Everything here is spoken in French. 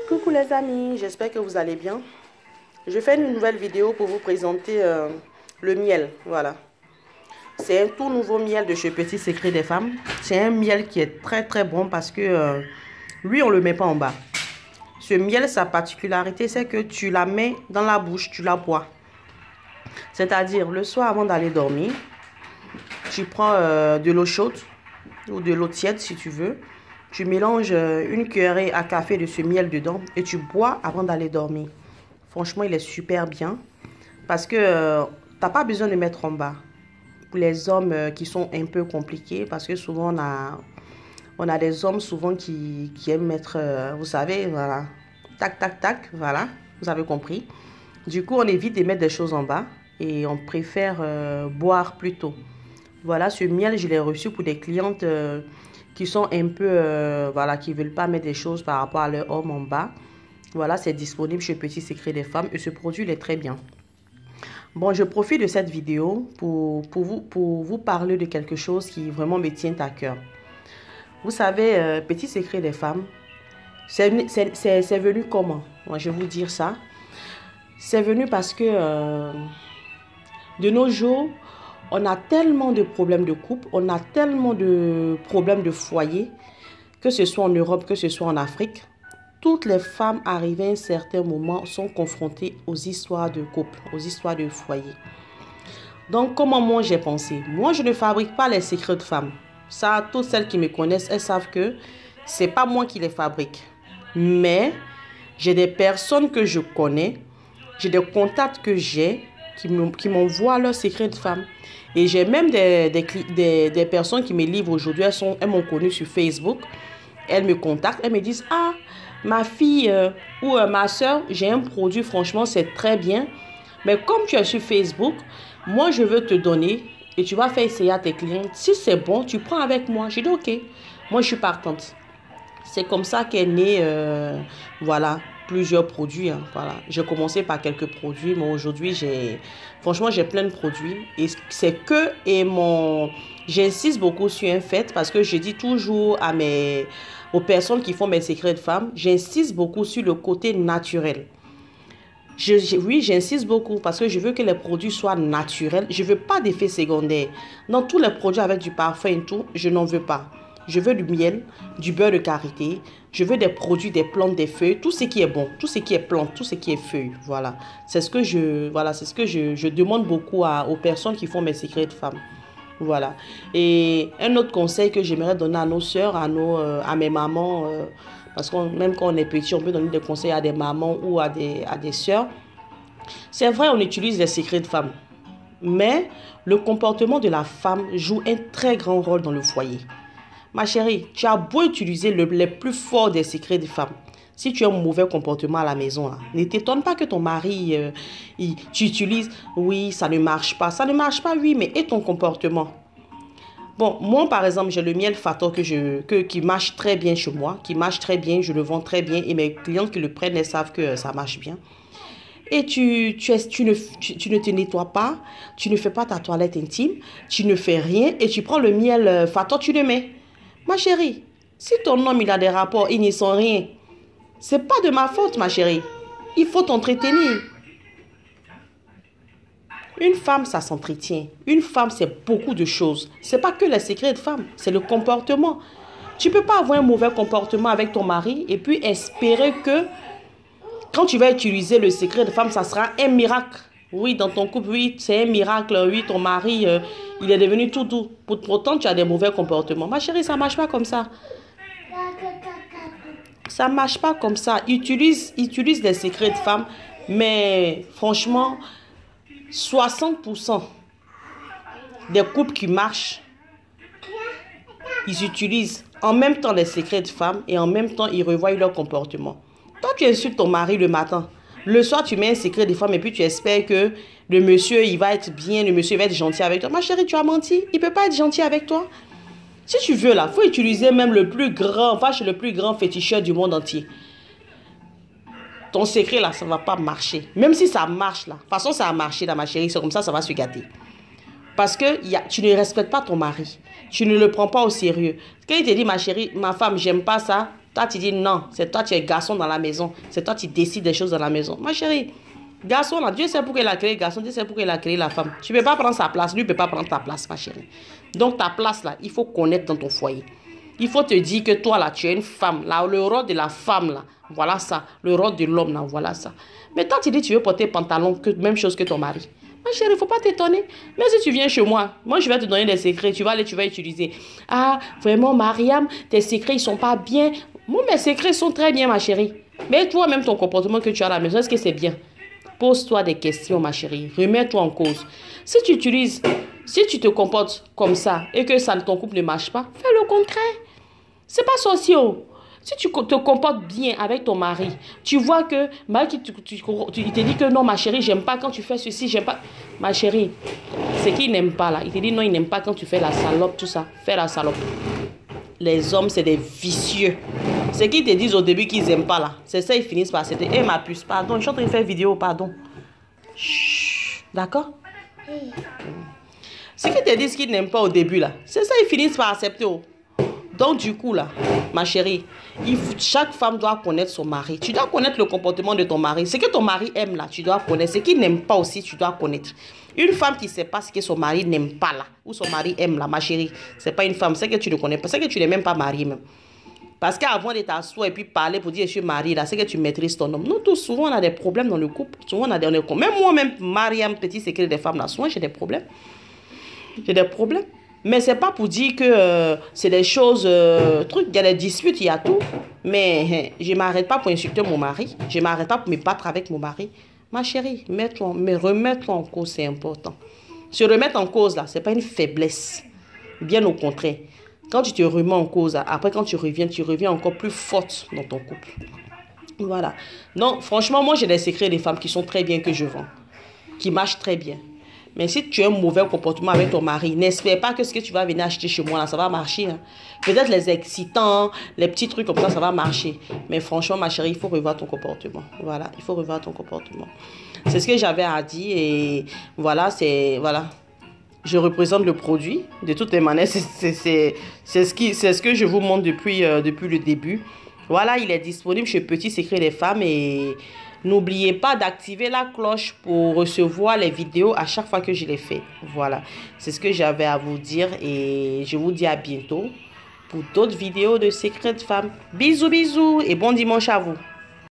Coucou les amis, j'espère que vous allez bien. Je fais une nouvelle vidéo pour vous présenter le miel. Voilà. C'est un tout nouveau miel de chez Petit Secret des Femmes. C'est un miel qui est très très bon parce que lui, on ne le met pas en bas. Ce miel, sa particularité, c'est que tu la mets dans la bouche, tu la bois. C'est-à-dire, le soir avant d'aller dormir, tu prends de l'eau chaude ou de l'eau tiède si tu veux. Tu mélanges une cuillerée à café de ce miel dedans et tu bois avant d'aller dormir. Franchement, il est super bien parce que tu n'as pas besoin de mettre en bas. Pour les hommes qui sont un peu compliqués, parce que souvent on a des hommes souvent qui aiment mettre, vous savez, voilà, tac, tac, tac, voilà, vous avez compris. Du coup, on évite de mettre des choses en bas et on préfère boire plutôt. Voilà, ce miel, je l'ai reçu pour des clientes qui sont un peu, voilà, qui ne veulent pas mettre des choses par rapport à leur homme en bas. Voilà, c'est disponible chez Petit Secret des Femmes et ce produit, il est très bien. Bon, je profite de cette vidéo pour vous parler de quelque chose qui vraiment me tient à cœur. Vous savez, Petit Secret des Femmes, c'est venu comment? Moi, je vais vous dire ça. C'est venu parce que de nos jours, on a tellement de problèmes de couple, on a tellement de problèmes de foyer, que ce soit en Europe, que ce soit en Afrique. Toutes les femmes arrivées à un certain moment sont confrontées aux histoires de couple, aux histoires de foyer. Donc, comment moi j'ai pensé? Moi, je ne fabrique pas les secrets de femmes. Ça, toutes celles qui me connaissent, elles savent que c'est pas moi qui les fabrique. Mais j'ai des personnes que je connais, j'ai des contacts que j'ai qui m'envoient leurs secrets de femmes. Et j'ai même des personnes qui me livrent aujourd'hui, elles m'ont connue sur Facebook. Elles me contactent, elles me disent « Ah, ma fille ou ma soeur, j'ai un produit, franchement, c'est très bien. Mais comme tu es sur Facebook, moi, je veux te donner et tu vas faire essayer à tes clients. Si c'est bon, tu prends avec moi. » J'ai dit « Ok, moi, je suis partante. » C'est comme ça qu'est né, voilà, plusieurs produits. Hein, voilà. J'ai commencé par quelques produits, mais aujourd'hui, franchement, j'ai plein de produits. Et c'est que, j'insiste beaucoup sur un fait parce que je dis toujours aux personnes qui font mes secrets de femmes, j'insiste beaucoup sur le côté naturel. Oui, j'insiste beaucoup parce que je veux que les produits soient naturels. Je ne veux pas d'effets secondaires. Dans tous les produits avec du parfum et tout, je n'en veux pas. Je veux du miel, du beurre de karité. Je veux des produits, des plantes, des feuilles. Tout ce qui est bon, tout ce qui est plante, tout ce qui est feuilles. Voilà. C'est ce que je demande beaucoup aux personnes qui font mes secrets de femmes. Voilà. Et un autre conseil que j'aimerais donner à nos soeurs, à mes mamans, parce que même quand on est petit, on peut donner des conseils à des mamans ou à des soeurs. C'est vrai, on utilise les secrets de femmes. Mais le comportement de la femme joue un très grand rôle dans le foyer. Ma chérie, tu as beau utiliser les plus forts des secrets de femmes. Si tu as un mauvais comportement à la maison, ne t'étonne pas que ton mari, tu utilises, oui, ça ne marche pas. Ça ne marche pas, oui, mais et ton comportement? Bon, moi, par exemple, j'ai le miel Fator qui marche très bien chez moi, qui marche très bien, je le vends très bien et mes clientes qui le prennent, elles savent que ça marche bien. Et tu ne te nettoies pas, tu ne fais pas ta toilette intime, tu ne fais rien et tu prends le miel Fator, tu le mets. Ma chérie, si ton homme il a des rapports, il n'y sent rien, c'est pas de ma faute, ma chérie. Il faut t'entretenir. Une femme, ça s'entretient. Une femme, c'est beaucoup de choses. C'est pas que les secrets de femme, c'est le comportement. Tu peux pas avoir un mauvais comportement avec ton mari et puis espérer que quand tu vas utiliser le secret de femme, ça sera un miracle. Oui, dans ton couple, oui, c'est un miracle. Oui, ton mari, il est devenu tout doux. Pourtant, tu as des mauvais comportements. Ma chérie, ça ne marche pas comme ça. Ça ne marche pas comme ça. Utilise les secrets de femmes. Mais franchement, 60% des couples qui marchent, ils utilisent en même temps les secrets de femmes et en même temps, ils revoient leur comportement. Toi, tu insultes ton mari le matin. Le soir, tu mets un secret de femme et puis tu espères que le monsieur, il va être bien, le monsieur va être gentil avec toi. Ma chérie, tu as menti. Il ne peut pas être gentil avec toi. Si tu veux, là, il faut utiliser même le plus grand, enfin, chez le plus grand féticheur du monde entier. Ton secret, là, ça ne va pas marcher. Même si ça marche, là. De toute façon, ça a marché, là, ma chérie. C'est comme ça va se gâter. Parce que tu ne respectes pas ton mari. Tu ne le prends pas au sérieux. Quand il te dit, ma chérie, ma femme, j'aime pas ça, Toi, tu dis non, c'est toi, tu es garçon dans la maison. C'est toi, tu décides des choses dans la maison. Ma chérie, garçon là, Dieu sait pourquoi il a créé le garçon, Dieu sait pourquoi il a créé la femme. Tu ne peux pas prendre sa place, lui ne peut pas prendre ta place, ma chérie. Donc ta place là, il faut connaître dans ton foyer. Il faut te dire que toi là, tu es une femme. Là, le rôle de la femme là, voilà ça. Le rôle de l'homme là, voilà ça. Mais toi, tu dis que tu veux porter pantalon, même chose que ton mari. Ma chérie, il ne faut pas t'étonner. Mais si tu viens chez moi, je vais te donner des secrets. Tu vas aller, tu vas utiliser. Ah, vraiment, Mariam, tes secrets, ils ne sont pas bien. Moi, mes secrets sont très bien, ma chérie. Mais toi-même, ton comportement que tu as à la maison, est-ce que c'est bien? Pose-toi des questions, ma chérie. Remets-toi en cause. Si tu te comportes comme ça et que ton couple ne marche pas, fais le contraire. C'est pas sorcier. Si tu te comportes bien avec ton mari, tu vois que il te dit que non, ma chérie, j'aime pas quand tu fais ceci, j'aime pas. Ma chérie, c'est qu'il n'aime pas là. Il te dit non, il n'aime pas quand tu fais la salope, tout ça. Fais la salope. Les hommes, c'est des vicieux. C'est qu'ils te disent au début qu'ils n'aiment pas là. C'est ça, ils finissent par accepter. Eh, ma puce, pardon, je suis en train de faire vidéo, pardon. D'accord? C'est qu'ils te disent qu'ils n'aiment pas au début là. C'est ça, ils finissent par accepter. Donc, du coup, là, ma chérie, chaque femme doit connaître son mari. Tu dois connaître le comportement de ton mari. Ce que ton mari aime, là, tu dois connaître. Ce qu'il n'aime pas aussi, tu dois connaître. Une femme qui ne sait pas ce que son mari n'aime pas, là, ou son mari aime, là, ma chérie, c'est pas une femme. C'est que tu ne connais pas. C'est que tu n'es même pas mariée, même. Parce qu'avant de t'asseoir et puis parler pour dire je suis mariée, là, c'est que tu maîtrises ton homme. Nous tous, souvent, on a des problèmes dans le couple. Souvent, on a des problèmes. Même moi-même, Mariam, petit secret des femmes, là, souvent, j'ai des problèmes. J'ai des problèmes. Mais c'est pas pour dire que c'est des choses, il y a des disputes, il y a tout. Mais je ne m'arrête pas pour insulter mon mari. Je ne m'arrête pas pour me battre avec mon mari. Ma chérie, remets-toi en cause, c'est important. Se remettre en cause, là, ce n'est pas une faiblesse. Bien au contraire. Quand tu te remets en cause, après quand tu reviens encore plus forte dans ton couple. Voilà. Donc, franchement, moi, j'ai des secrets des femmes qui sont très bien que je vends. Qui marchent très bien. Mais si tu as un mauvais comportement avec ton mari, n'espère pas que ce que tu vas venir acheter chez moi, là, ça va marcher. Hein. Peut-être les excitants, les petits trucs comme ça va marcher. Mais franchement, ma chérie, il faut revoir ton comportement. Voilà, il faut revoir ton comportement. C'est ce que j'avais à dire. Et voilà, voilà. Je représente le produit. De toutes les manières, c'est ce que je vous montre depuis le début. Voilà, il est disponible chez Petit Secret des Femmes. Et n'oubliez pas d'activer la cloche pour recevoir les vidéos à chaque fois que je les fais. Voilà, c'est ce que j'avais à vous dire. Et je vous dis à bientôt pour d'autres vidéos de Secret de Femmes. Bisous, bisous et bon dimanche à vous.